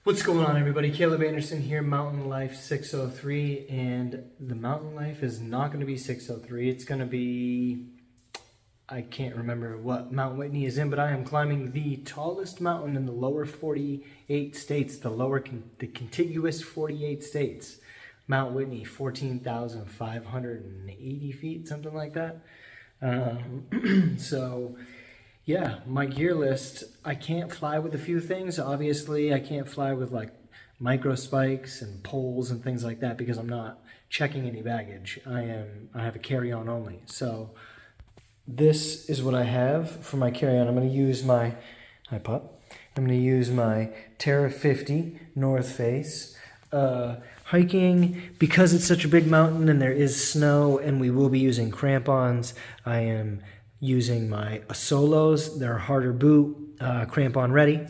What's going on, everybody? Caleb Anderson here, Mountain Life 603, and the Mountain Life is not going to be 603. It's going to be, I can't remember what Mount Whitney is in, but I am climbing the tallest mountain in the lower 48 states, the contiguous 48 states. Mount Whitney, 14,580 feet, something like that. So yeah, my gear list, I can't fly with a few things. Obviously, I can't fly with like micro spikes and poles and things like that because I'm not checking any baggage. I have a carry-on only. So this is what I have for my carry-on. I'm going to use my, hi pup, I'm going to use my Terra 50 North Face. Hiking, because it's such a big mountain and there is snow and we will be using crampons, I am using my Solos. They're a harder boot, crampon ready.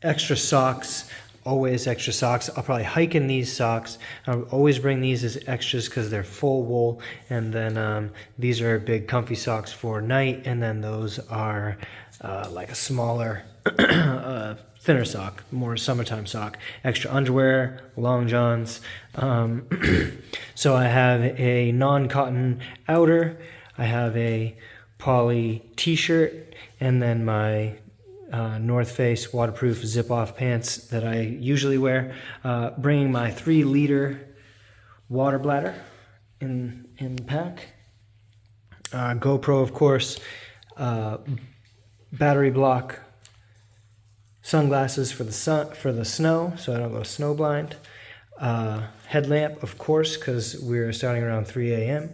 Extra socks, always extra socks. I'll probably hike in these socks. I'll always bring these as extras because they're full wool. And then these are big comfy socks for night. And then those are like a smaller, thinner sock, more summertime sock. Extra underwear, long johns. So I have a non-cotton outer. I have a poly t-shirt and then my North Face waterproof zip-off pants that I usually wear. Bringing my 3-liter water bladder in the pack. GoPro, of course. Battery block. Sunglasses for the snow, so I don't go snow blind. Headlamp, of course, because we're starting around 3 a.m.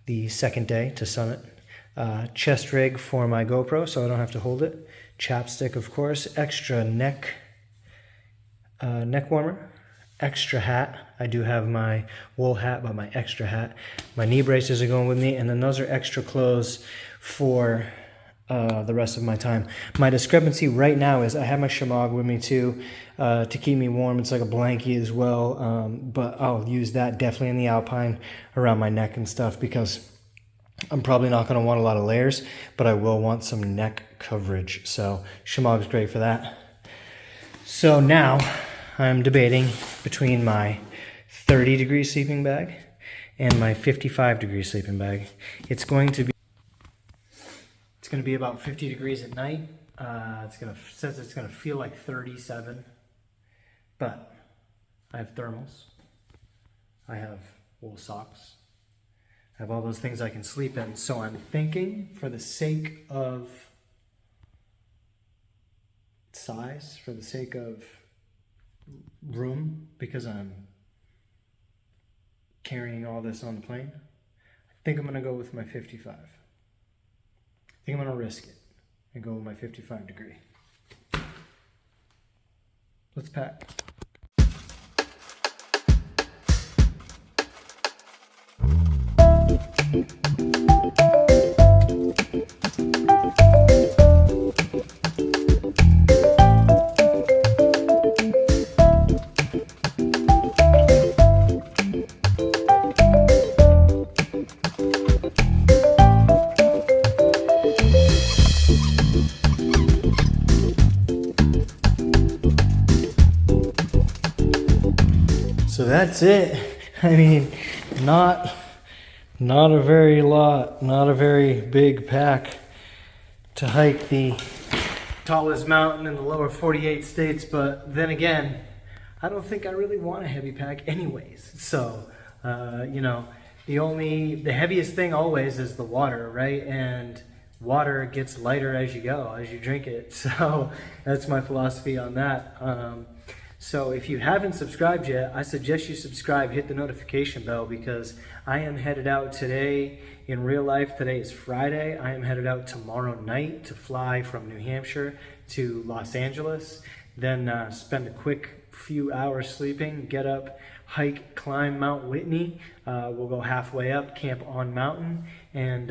the second day to summit. Chest rig for my GoPro, so I don't have to hold it. Chapstick, of course. Extra neck warmer. Extra hat. I do have my wool hat, but my extra hat. My knee braces are going with me, and then those are extra clothes for the rest of my time. My discrepancy right now is I have my shemagh with me too to keep me warm. It's like a blankie as well, but I'll use that definitely in the alpine around my neck and stuff because I'm probably not going to want a lot of layers, but I will want some neck coverage. So shemagh is great for that. So now I'm debating between my 30-degree sleeping bag and my 55-degree sleeping bag. It's going to be about 50 degrees at night. Says it's gonna feel like 37, but I have thermals. I have wool socks. I have all those things I can sleep in. So I'm thinking, for the sake of size, for the sake of room, because I'm carrying all this on the plane, I think I'm gonna go with my 55. I think I'm going to risk it and go with my 55 degree. Let's pack. So that's it. I mean, not a very big pack to hike the tallest mountain in the lower 48 states, but then again, I don't think I really want a heavy pack anyways. So, you know, the heaviest thing always is the water, right? And water gets lighter as you go, as you drink it. So that's my philosophy on that. So if you haven't subscribed yet, I suggest you subscribe, hit the notification bell, because I am headed out today in real life. Today is Friday. I am headed out tomorrow night to fly from New Hampshire to Los Angeles, then spend a quick few hours sleeping, get up, hike, climb Mount Whitney. We'll go halfway up, camp on mountain, and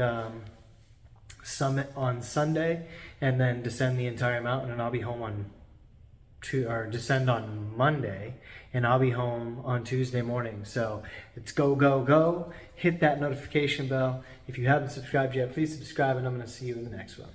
summit on Sunday, and then descend the entire mountain, and I'll be home on descend on Monday, and I'll be home on Tuesday morning. So it's go, go, go. Hit that notification bell. If you haven't subscribed yet, please subscribe, and I'm going to see you in the next one.